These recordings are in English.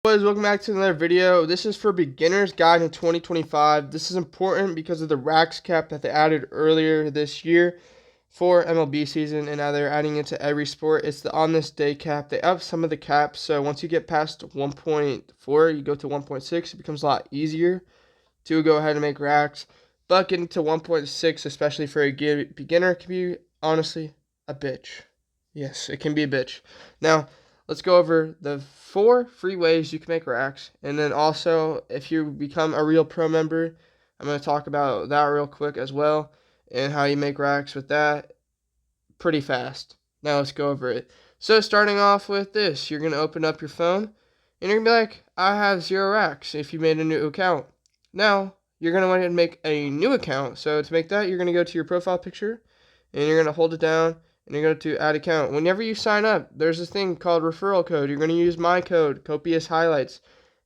Boys, welcome back to another video. This is for beginners guide in 2025. This is important because of the Raxs cap that they added earlier this year for MLB season, and now they're adding it to every sport. It's the on this day cap. They up some of the caps, so once you get past 1.4, you go to 1.6. It becomes a lot easier to go ahead and make racks. But getting to 1.6, especially for a beginner, can be honestly a bitch. Yes, it can be a bitch. Now, let's go over the 4 free ways you can make racks. And then also, if you become a real pro member, I'm going to talk about that real quick as well and how you make racks with that pretty fast. Now, let's go over it. So, starting off with this, you're going to open up your phone and you're going to be like, I have 0 racks if you made a new account. Now, you're going to want to make a new account. So, to make that, you're going to go to your profile picture and you're going to hold it down. And you're going to add account. Whenever you sign up, there's this thing called referral code. You're going to use my code, Copious Highlights.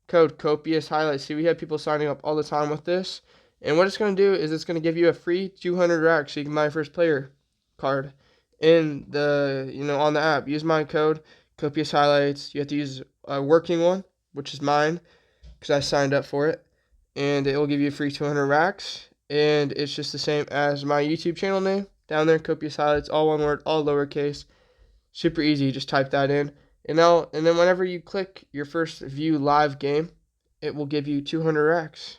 Code Copious Highlights. See, we have people signing up all the time with this. And what it's going to do is it's going to give you a free 200 racks so you can buy a first player card in the, on the app. Use my code, Copious Highlights. You have to use a working one, which is mine, because I signed up for it. And it will give you a free 200 racks. And it's just the same as my YouTube channel name. Down there, Copious Highlights, all one word, all lowercase. Super easy, just type that in. And then whenever you click your first view live game, it will give you 200 racks.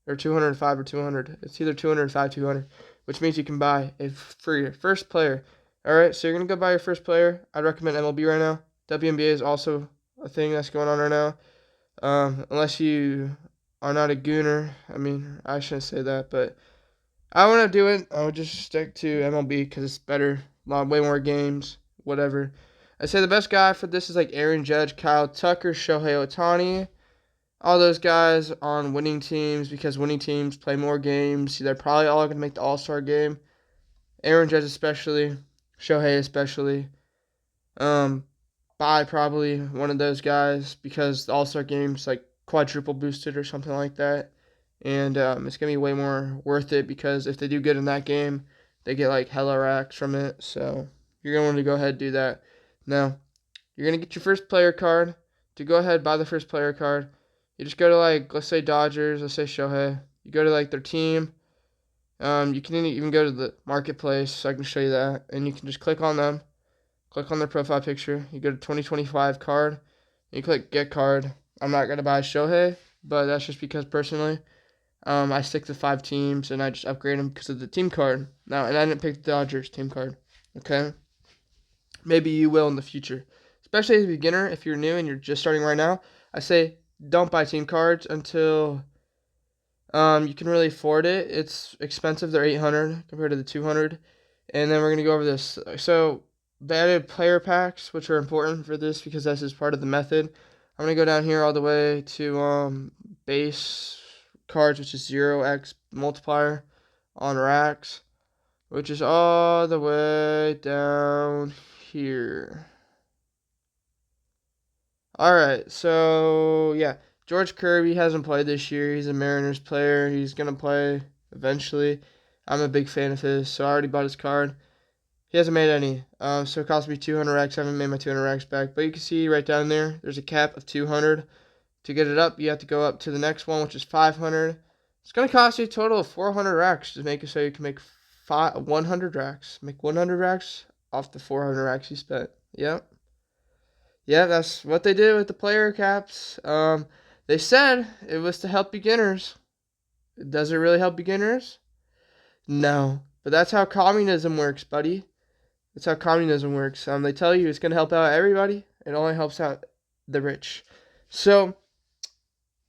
Or 205 or 200. It's either 205, 200. Which means you can buy a free first player. Alright, so you're going to go buy your first player. I'd recommend MLB right now. WNBA is also a thing that's going on right now. Unless you are not a gooner. I mean, I shouldn't say that, but I want to do it. I would just stick to MLB because it's better. Way more games, whatever. I say the best guy for this is like Aaron Judge, Kyle Tucker, Shohei Ohtani. All those guys on winning teams because winning teams play more games. They're probably all going to make the All-Star game. Aaron Judge especially. Shohei especially. By probably one of those guys because the All-Star game's like quadruple boosted or something like that. And it's going to be way more worth it because if they do good in that game, they get like hella racks from it. So you're going to want to go ahead and do that. Now, you're going to get your first player card. To go ahead and buy the first player card, you just go to like, let's say Dodgers, let's say Shohei. You go to like their team. You can even go to the marketplace, so I can show you that. And you can just click on them. Click on their profile picture. You go to 2025 card. You click get card. I'm not going to buy Shohei, but that's just because personally, I stick to 5 teams, and I just upgrade them because of the team card. Now, and I didn't pick the Dodgers team card, okay? Maybe you will in the future. Especially as a beginner, if you're new and you're just starting right now, I say don't buy team cards until you can really afford it. It's expensive. They're $800 compared to the $200. And then we're going to go over this. So, they added player packs, which are important for this because this is part of the method. I'm going to go down here all the way to base cards, which is 0x multiplier on Raxs, which is all the way down here. Alright, so yeah, George Kirby hasn't played this year. He's a Mariners player. He's going to play eventually. I'm a big fan of his, so I already bought his card. He hasn't made any, so it cost me 200 racks. I haven't made my 200 racks back, but you can see right down there, there's a cap of 200. To get it up, you have to go up to the next one, which is 500. It's going to cost you a total of 400 racks to make it so you can make 100 racks. Make 100 racks off the 400 racks you spent. Yep. Yeah, that's what they did with the player caps. They said it was to help beginners. Does it really help beginners? No. But that's how communism works, buddy. That's how communism works. They tell you it's going to help out everybody. It only helps out the rich. So,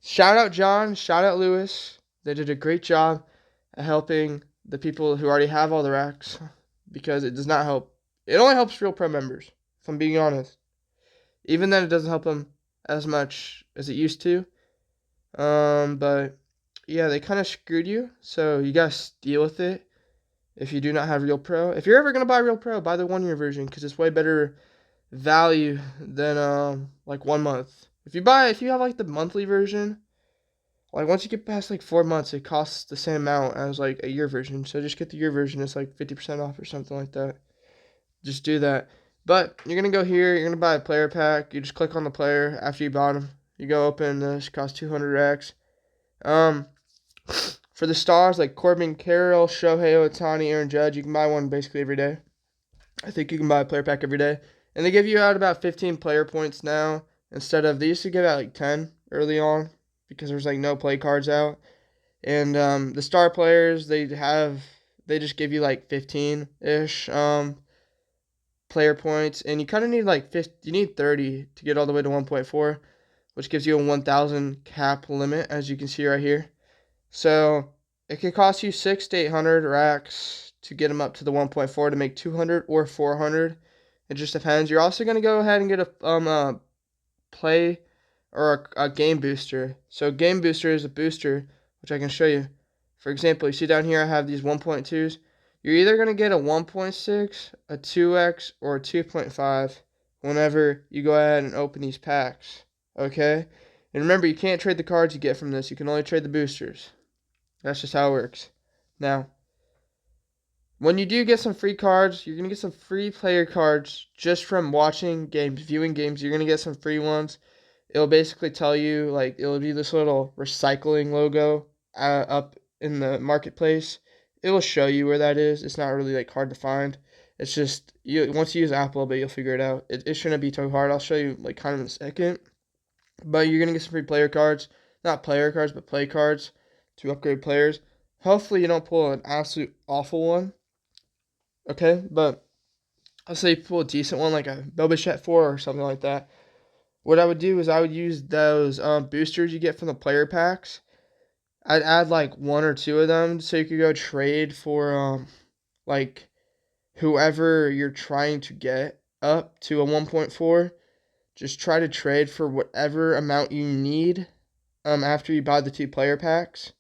shout out John, shout out Lewis. They did a great job at helping the people who already have all the racks because it does not help. It only helps real pro members, if I'm being honest. Even then, it doesn't help them as much as it used to. But, yeah, they kind of screwed you, so you got to deal with it if you do not have Real Pro. If you're ever going to buy Real Pro, buy the 1-year version because it's way better value than like 1 month. If you have like the monthly version, like once you get past like 4 months, it costs the same amount as like a year version. So just get the year version. It's like 50% off or something like that. Just do that. But you're going to go here. You're going to buy a player pack. You just click on the player after you bought them. You go open this, costs 200 Raxs. For the stars like Corbin Carroll, Shohei Ohtani, Aaron Judge, you can buy one basically every day. I think you can buy a player pack every day. And they give you out about 15 player points now instead of, they used to give out like 10 early on because there's like no play cards out. And the star players, they just give you like 15-ish player points. And you kind of need like 50, you need 30 to get all the way to 1.4, which gives you a 1,000 cap limit, as you can see right here. So it could cost you 600 to 800 Raxs to get them up to the 1.4 to make 200 or 400. It just depends. You're also going to go ahead and get a play or a game booster. So game booster is a booster, which I can show you. For example, you see down here I have these 1.2s. You're either going to get a 1.6, a 2x, or a 2.5 whenever you go ahead and open these packs. Okay? And remember, you can't trade the cards you get from this. You can only trade the boosters. That's just how it works. Now, when you do get some free cards, you're going to get some free player cards just from watching games, viewing games. You're going to get some free ones. It'll basically tell you, like, it'll be this little recycling logo up in the marketplace. It will show you where that is. It's not really, like, hard to find. It's just, once you use Apple, but you'll figure it out. It shouldn't be too hard. I'll show you, like, kind of in a second. But you're going to get some free player cards. Not player cards, but play cards to upgrade players. Hopefully you don't pull an absolute awful one. Okay, but I'll say you pull a decent one, like a Boba 4 or something like that. What I would do is I would use those boosters you get from the player packs. I'd add like one or two of them so you could go trade for like whoever you're trying to get up to a 1.4. Just try to trade for whatever amount you need after you buy the 2 player packs.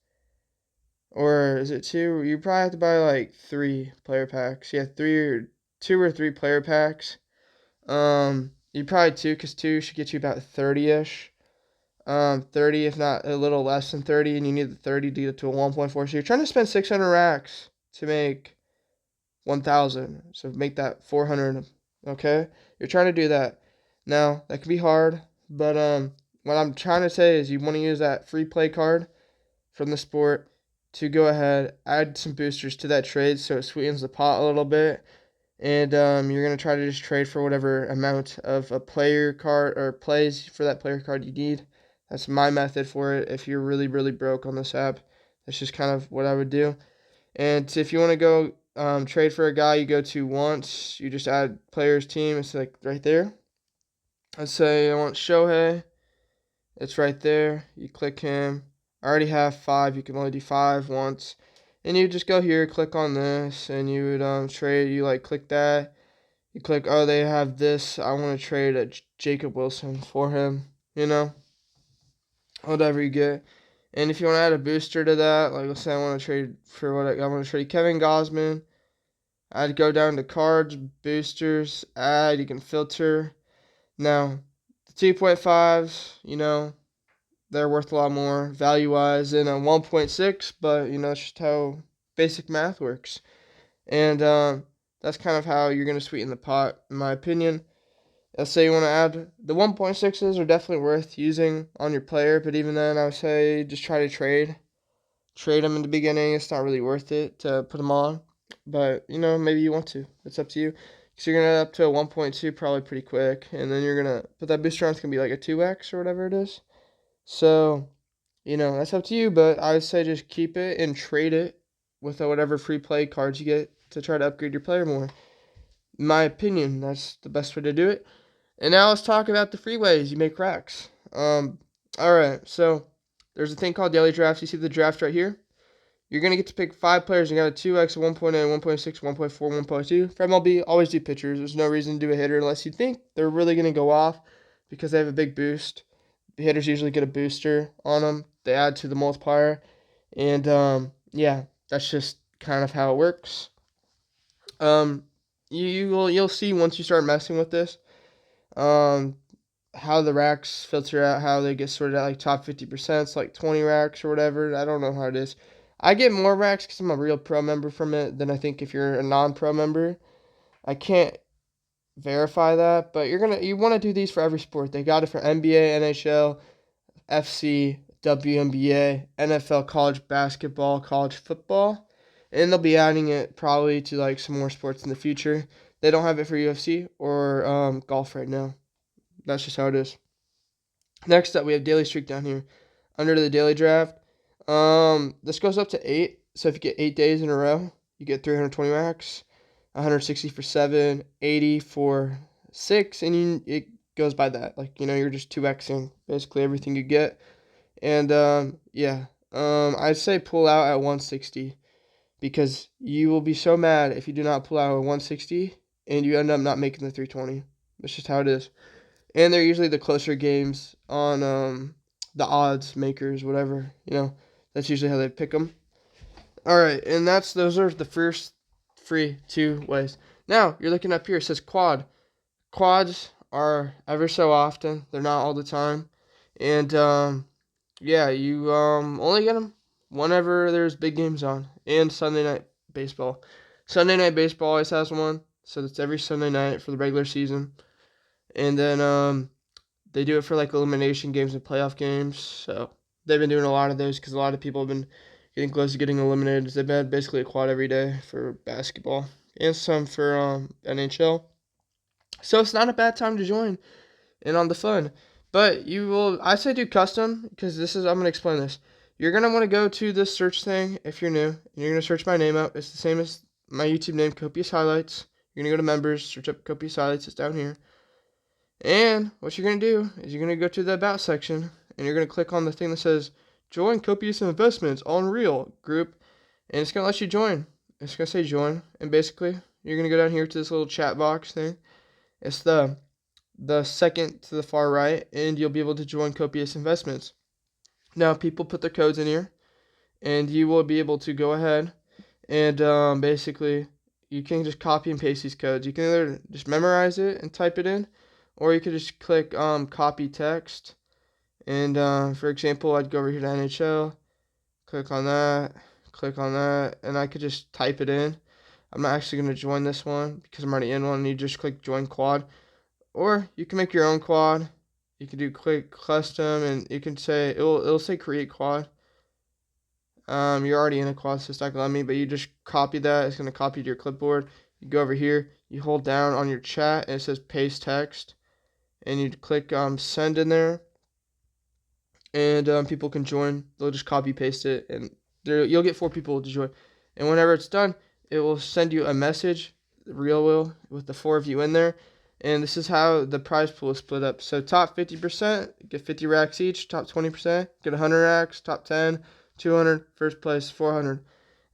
Or is it 2? You probably have to buy like 3 player packs. Yeah, 2 or 3 player packs. You probably 2, because 2 should get you about 30-ish. 30, if not a little less than 30, and you need the 30 to get to a 1.4. So you're trying to spend 600 Raxs to make 1,000. So make that 400. Okay, you're trying to do that. Now that can be hard, but what I'm trying to say is you want to use that free play card from the sport to go ahead, add some boosters to that trade so it sweetens the pot a little bit. And you're going to try to just trade for whatever amount of a player card or plays for that player card you need. That's my method for it. If you're really, really broke on this app, that's just kind of what I would do. And if you want to go trade for a guy, you go to once. You just add player's team. It's like right there. Let's say I want Shohei. It's right there. You click him. I already have 5. You can only do 5 once. And you just go here, click on this, and you would trade. You like click that. You click, oh, they have this. I want to trade a Jacob Wilson for him. You know, whatever you get. And if you want to add a booster to that, like let's say I want to trade for I want to trade Kevin Gosman. I'd go down to cards, boosters, add. You can filter. Now, the 2.5s, you know, they're worth a lot more value-wise than a 1.6, but, you know, it's just how basic math works. And that's kind of how you're going to sweeten the pot, in my opinion. Let's say you want to add, the 1.6s are definitely worth using on your player, but even then, I would say just try to trade. Trade them in the beginning. It's not really worth it to put them on, but, you know, maybe you want to. It's up to you. So you're going to up to a 1.2 probably pretty quick, and then you're going to put that booster on. It's going to be like a 2x or whatever it is. So, you know, that's up to you, but I would say just keep it and trade it with whatever free play cards you get to try to upgrade your player more. In my opinion, that's the best way to do it. And now let's talk about the Freeways you make Raxs. Alright, so there's a thing called daily drafts. You see the draft right here? You're going to get to pick 5 players. You got a 2x, a 1.8, 1.6, 1.4, 1.2. For MLB, always do pitchers. There's no reason to do a hitter unless you think they're really going to go off because they have a big boost. The hitters usually get a booster on them. They add to the multiplier. And, yeah, that's just kind of how it works. You'll see once you start messing with this, how the Raxs filter out, how they get sorted out, like top 50%, it's like 20 Raxs or whatever. I don't know how it is. I get more Raxs because I'm a real pro member from it than I think if you're a non-pro member. I can't verify that, but you want to do these for every sport. They got it for NBA, NHL, FC, WNBA, NFL college basketball, college football, and they'll be adding it probably to like some more sports in the future. They don't have it for UFC or golf right now. That's just how it is. Next up, we have Daily Streak down here. Under the daily draft, this goes up to 8. So if you get 8 days in a row, you get 320 racks, 160 for 7, 80 for 6, and it goes by that. Like, you're just 2xing basically everything you get. And I'd say pull out at 160 because you will be so mad if you do not pull out at 160 and you end up not making the 320. That's just how it is. And they're usually the closer games on the odds makers, whatever. That's usually how they pick them. All right, and those are the first free 2 ways. Now you're looking up here. It says quad. Quads are ever so often. They're not all the time, and you only get them whenever there's big games on, and Sunday night baseball. Sunday night baseball always has one, so that's every Sunday night for the regular season. And then they do it for like elimination games and playoff games. So they've been doing a lot of those because a lot of people have been getting close to getting eliminated. They've had basically a quad every day for basketball and some for NHL. So it's not a bad time to join and on the fun. But I say do custom because I'm going to explain this. You're going to want to go to this search thing if you're new, and you're going to search my name up. It's the same as my YouTube name, Copious Highlights. You're going to go to members, search up Copious Highlights. It's down here. And what you're going to do is you're going to go to the About section, and you're going to click on the thing that says Join Copious Investments on Real group, and it's going to let you join. It's going to say join, and basically you're going to go down here to this little chat box thing. It's the second to the far right, and you'll be able to join Copious Investments. Now, people put their codes in here, and you will be able to go ahead and basically you can just copy and paste these codes. You can either just memorize it and type it in, or you could just click copy text. And for example, I'd go over here to NHL, click on that, and I could just type it in. I'm not actually going to join this one because I'm already in one, and you just click join quad. Or you can make your own quad. You can do click custom, and you can say, it'll say create quad. You're already in a quad, so it's not going to let me, but you just copy that. It's going to copy to your clipboard. You go over here, you hold down on your chat, and it says paste text. And you click send in there, and people can join. They'll just copy paste it, and you'll get 4 people to join. And whenever it's done, it will send you a message, the real will, with the 4 of you in there. And this is how the prize pool is split up. So top 50% get 50 racks each. Top 20% get 100 racks. Top 10, 200. First place, 400. And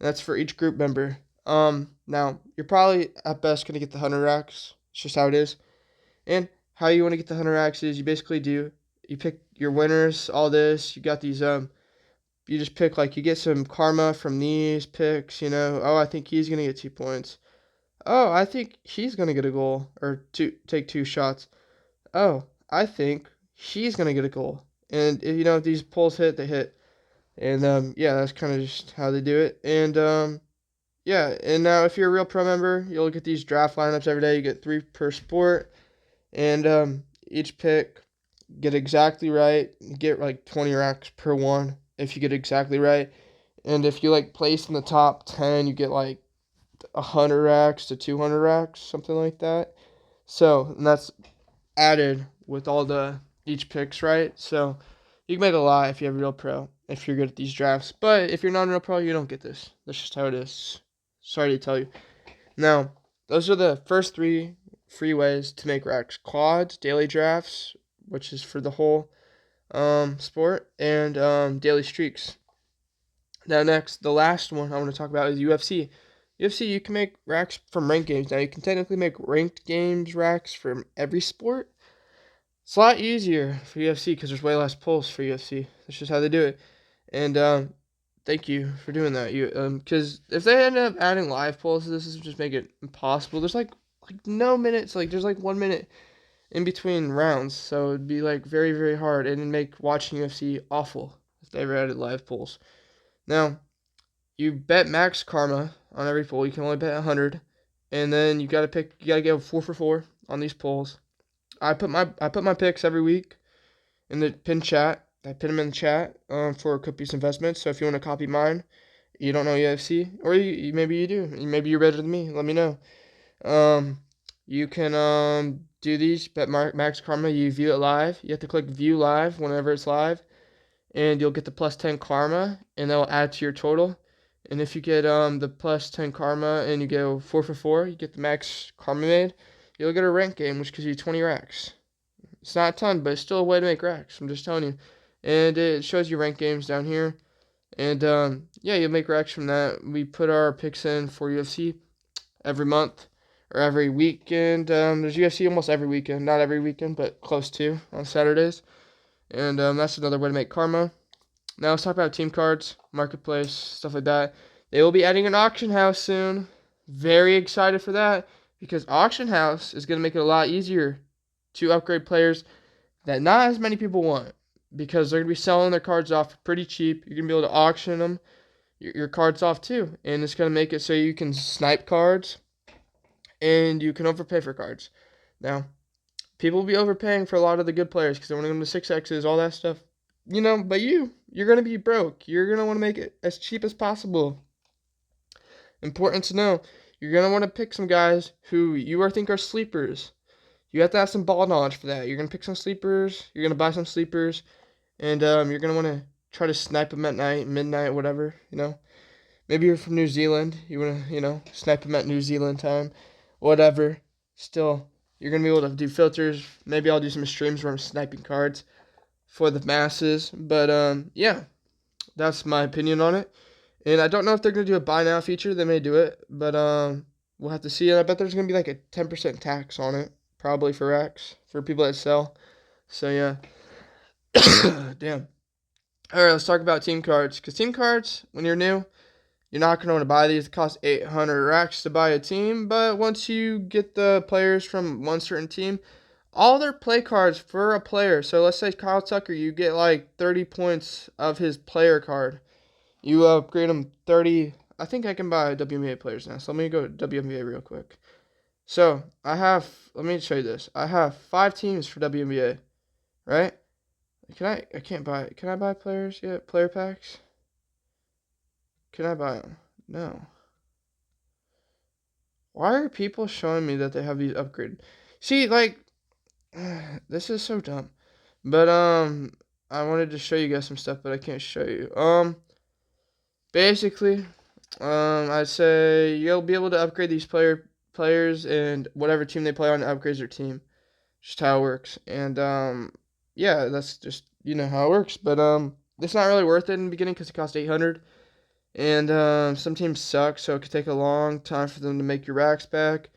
that's for each group member. Now you're probably at best gonna get the 100 racks. It's just how it is. And how you want to get the 100 racks is you pick your winners, all this. You got these, you just pick, like, you get some karma from these picks, Oh, I think he's going to get 2 points. Oh, I think he's going to get a goal or take 2 shots. Oh, I think he's going to get a goal. And, if these polls hit, they hit. And, that's kind of just how they do it. And, and now if you're a real pro member, you'll get these draft lineups every day. You get 3 per sport. And each pick, get exactly right. You get like 20 racks per one if you get exactly right. And if you place in the top 10, you get 100 racks to 200 racks, something like that. So, and that's added with all each picks, right? So you can make a lot if you have a real pro, if you're good at these drafts. But if you're not a real pro, you don't get this. That's just how it is. Sorry to tell you. Now, those are the first 3 free ways to make racks: quads, daily drafts, which is for the whole sport, and daily streaks. Now next, the last one I want to talk about is UFC. UFC, you can make racks from ranked games. Now you can technically make ranked games racks from every sport. It's a lot easier for UFC because there's way less polls for UFC. That's just how they do it. And thank you for doing that. Because if they end up adding live polls, this is just make it impossible. There's no minutes. There's 1 minute in between rounds, so it'd be very, very hard, and it'd make watching UFC awful if they ever added live polls. Now, you bet max karma on every poll. You can only bet 100, and then you gotta go 4 for 4 on these polls. I put my picks every week in the pin chat. I put them in the chat for Copious Investments. So if you want to copy mine, you don't know UFC, or maybe you do. Maybe you're better than me. Let me know. You can do these. Bet Max Karma. You view it live. You have to click View Live whenever it's live, and you'll get the plus 10 karma, and that will add to your total. And if you get the plus 10 karma and you go 4 for 4, you get the max karma made, you'll get a rank game, which gives you 20 Raxs. It's not a ton, but it's still a way to make Raxs. I'm just telling you. And it shows you rank games down here. And yeah, you'll make Raxs from that. We put our picks in for UFC every month or every weekend. There's UFC almost every weekend. Not every weekend, but close to on Saturdays. And that's another way to make karma. Now let's talk about team cards, marketplace, stuff like that. They will be adding an auction house soon. Very excited for that because auction house is going to make it a lot easier to upgrade players that not as many people want because they're going to be selling their cards off pretty cheap. You're going to be able to auction them, your cards off too. And it's going to make it so you can snipe cards and you can overpay for cards. Now, people will be overpaying for a lot of the good players because they want to go to 6Xs, all that stuff. But you're going to be broke. You're going to want to make it as cheap as possible. Important to know, you're going to want to pick some guys who you think are sleepers. You have to have some ball knowledge for that. You're going to pick some sleepers. You're going to buy some sleepers. And you're going to want to try to snipe them at night, midnight, whatever, Maybe you're from New Zealand. You want to, snipe them at New Zealand time. Whatever. Still, you're going to be able to do filters. Maybe I'll do some streams where I'm sniping cards for the masses. But, yeah, that's my opinion on it. And I don't know if they're going to do a buy now feature. They may do it. But we'll have to see. And I bet there's going to be like a 10% tax on it. Probably for Raxs. For people that sell. So, yeah. Damn. All right, let's talk about team cards. Because team cards, when you're new, you're not going to want to buy these. It costs 800 Raxs to buy a team. But once you get the players from one certain team, all their play cards for a player. So let's say Kyle Tucker, you get like 30 points of his player card. You upgrade him 30. I think I can buy WNBA players now. So let me go to WNBA real quick. So let me show you this. I have 5 teams for WNBA, can I buy players yet? Player packs? Can I buy them? No. Why are people showing me that they have these upgraded? See, this is so dumb. But, I wanted to show you guys some stuff, but I can't show you. Basically, I'd say you'll be able to upgrade these players and whatever team they play on upgrades their team. Just how it works. And, yeah, that's just, how it works. But, it's not really worth it in the beginning because it costs 800. And, some teams suck, so it could take a long time for them to make your Raxs back.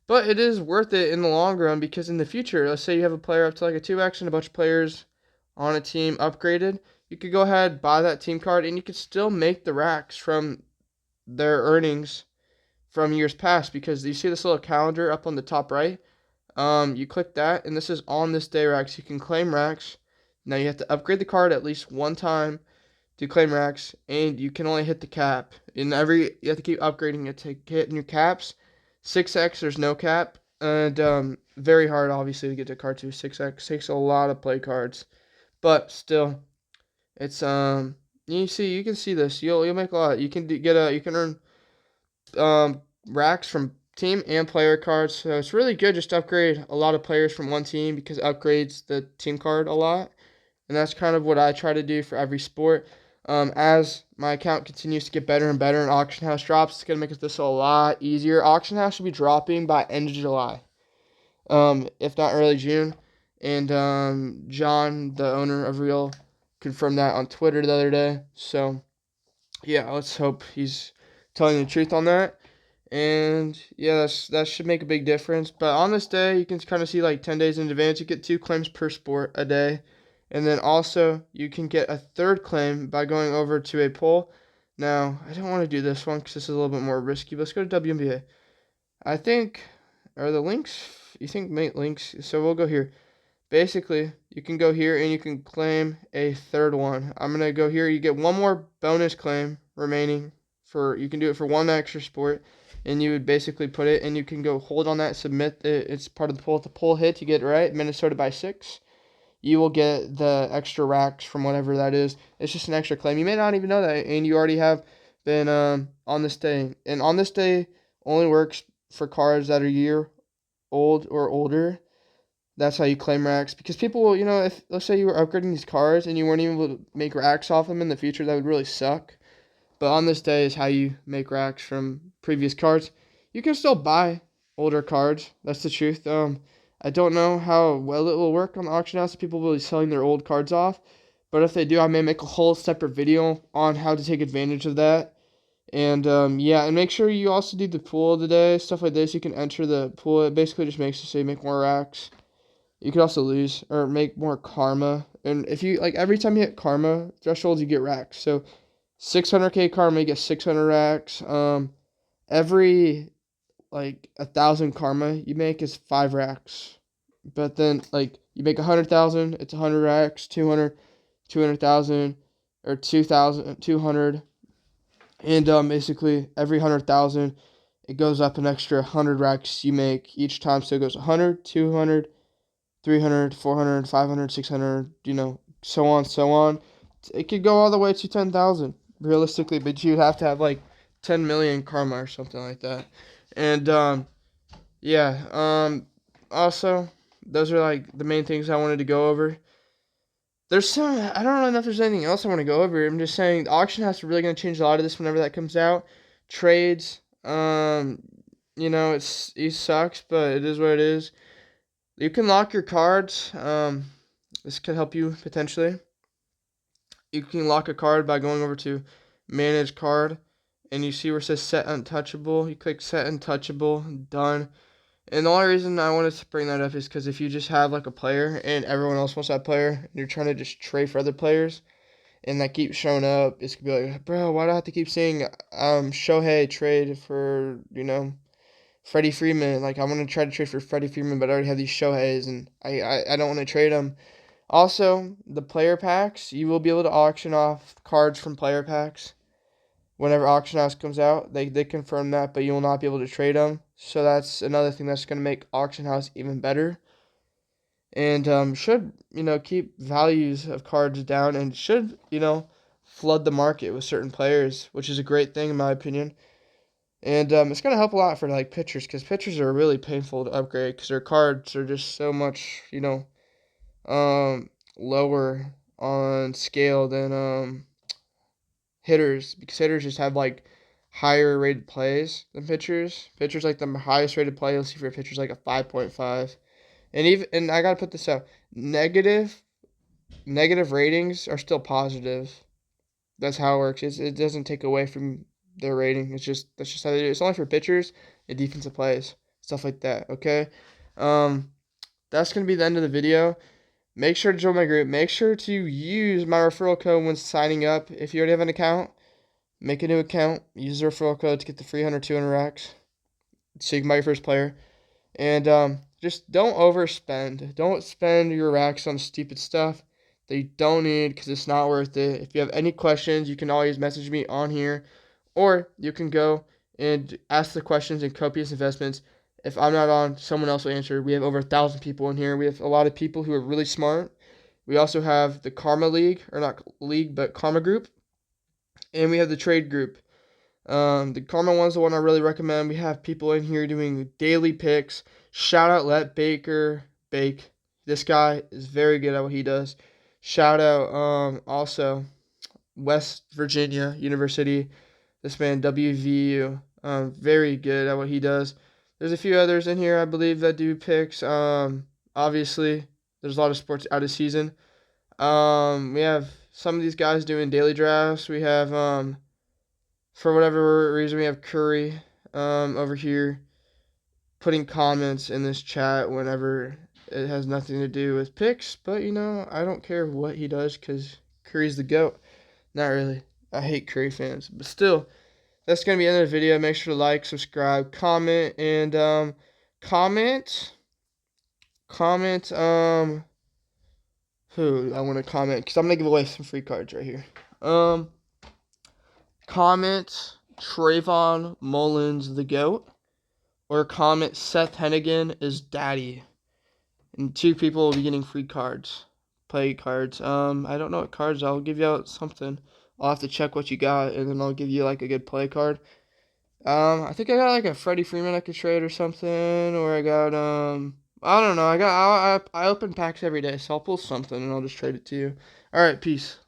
But it is worth it in the long run because in the future, let's say you have a player up to like a 2X and a bunch of players on a team upgraded, you could go ahead, buy that team card, and you could still make the Raxs from their earnings from years past because you see this little calendar up on the top right? You click that, and this is on this day Raxs. You can claim Raxs. Now you have to upgrade the card at least one time to claim Raxs, and you can only hit the cap. You have to keep upgrading it to hit your caps. 6X, there's no cap, and very hard, obviously, to get to card 2. 6X takes a lot of play cards, but still, it's you can see this. You'll make a lot. You can earn Raxs from team and player cards, so it's really good just to upgrade a lot of players from one team because it upgrades the team card a lot, and that's kind of what I try to do for every sport. As my account continues to get better and better and Auction House drops, it's going to make this a lot easier. Auction House should be dropping by end of July, if not early June. And John, the owner of Real, confirmed that on Twitter the other day. So, yeah, let's hope he's telling the truth on that. And, yeah, that should make a big difference. But on this day, you can kind of see 10 days in advance, you get 2 claims per sport a day. And then also, you can get a 3rd claim by going over to a poll. Now, I don't want to do this one because this is a little bit more risky. But let's go to WNBA. I think, are the links, you think make links? So we'll go here. Basically, you can go here and you can claim a 3rd one. I'm going to go here. You get one more bonus claim remaining. You can do it for one extra sport. And you would basically put it, and you can go hold on that, submit it. It's part of the poll. If the poll hits, you get it right. Minnesota by 6. you will get the extra Raxs from whatever that is. It's just an extra claim. You may not even know that, and you already have been on this day. And on this day only works for cards that are a year old or older. That's how you claim Raxs. Because people will, if let's say you were upgrading these cards and you weren't even able to make Raxs off them in the future, that would really suck. But on this day is how you make Raxs from previous cards. You can still buy older cards. That's the truth. I don't know how well it will work on the auction house if people will be selling their old cards off. But if they do, I may make a whole separate video on how to take advantage of that. And yeah, and make sure you also do the pool today. Stuff like this, you can enter the pool. It basically just makes it so you make more Raxs. You could also lose or make more karma. And if you, every time you hit karma thresholds, you get Raxs. So 600k karma, you get 600 Raxs. Every 1,000 karma you make is 5 Raxs. But then you make 100,000, it's 100 Raxs. 200, 200,000, or 2,000, 200, and basically every 100,000 it goes up an extra 100 Raxs you make each time. So it goes 100, 200, 300, 400, 500, 600, so on, so on. It could go all the way to 10,000 realistically, but you'd have to have 10 million karma or something like that. And yeah, also those are the main things I wanted to go over. There's some, I don't really know if there's anything else I want to go over. I'm just saying the auction house is really going to change a lot of this whenever that comes out. Trades, it sucks, but it is what it is. You can lock your cards. This could help you potentially. You can lock a card by going over to manage card, and you see where it says set untouchable. You click set untouchable, done. And the only reason I wanted to bring that up is because if you just have a player and everyone else wants that player, and you're trying to just trade for other players, and that keeps showing up, it's gonna be like, bro, why do I have to keep seeing Shohei trade for Freddie Freeman? I want to try to trade for Freddie Freeman, but I already have these Shoheis, and I don't want to trade them. Also, the player packs, you will be able to auction off cards from player packs. Whenever auction house comes out, they confirm that, but you will not be able to trade them. So that's another thing that's going to make auction house even better. And should, keep values of cards down, and should, flood the market with certain players, which is a great thing in my opinion. And it's going to help a lot for pitchers, because pitchers are really painful to upgrade because their cards are just so much, lower on scale than hitters, because hitters just have higher rated plays than pitchers. Pitchers the highest rated play you'll see for a pitcher's a 5.5. And I gotta put this out. Negative ratings are still positive. That's how it works. It doesn't take away from their rating. That's just how they do it. It's only for pitchers and defensive plays, stuff like that. Okay. That's gonna be the end of the video. Make sure to join my group. Make sure to use my referral code when signing up. If you already have an account, make a new account. Use the referral code to get the 300, 200 Raxs, so you can buy your first player. And just don't overspend. Don't spend your Raxs on stupid stuff that you don't need, because it's not worth it. If you have any questions, you can always message me on here, or you can go and ask the questions in Copious Investments. If I'm not on, someone else will answer. We have over 1,000 people in here. We have a lot of people who are really smart. We also have the Karma League, or not League, but Karma Group. And we have the Trade Group. The Karma one's the one I really recommend. We have people in here doing daily picks. Shout out Let Baker Bake. This guy is very good at what he does. Shout out also West Virginia University. This man, WVU, very good at what he does. There's a few others in here, I believe, that do picks. Obviously, there's a lot of sports out of season. We have some of these guys doing daily drafts. We have, for whatever reason, we have Curry over here putting comments in this chat whenever it has nothing to do with picks. But, I don't care what he does, because Curry's the GOAT. Not really. I hate Curry fans. But still, that's going to be the end of the video. Make sure to like, subscribe, comment, and comment, who I want to comment, because I'm going to give away some free cards right here. Comment Trayvon Mullins the GOAT, or comment Seth Hennigan is daddy. And 2 people will be getting free cards. play cards. I don't know what cards. I'll give you out something. I'll have to check what you got, and then I'll give you like a good play card. I think I got like a Freddie Freeman I could trade or something, or I got I don't know. I open packs every day, so I'll pull something and I'll just trade it to you. All right, peace.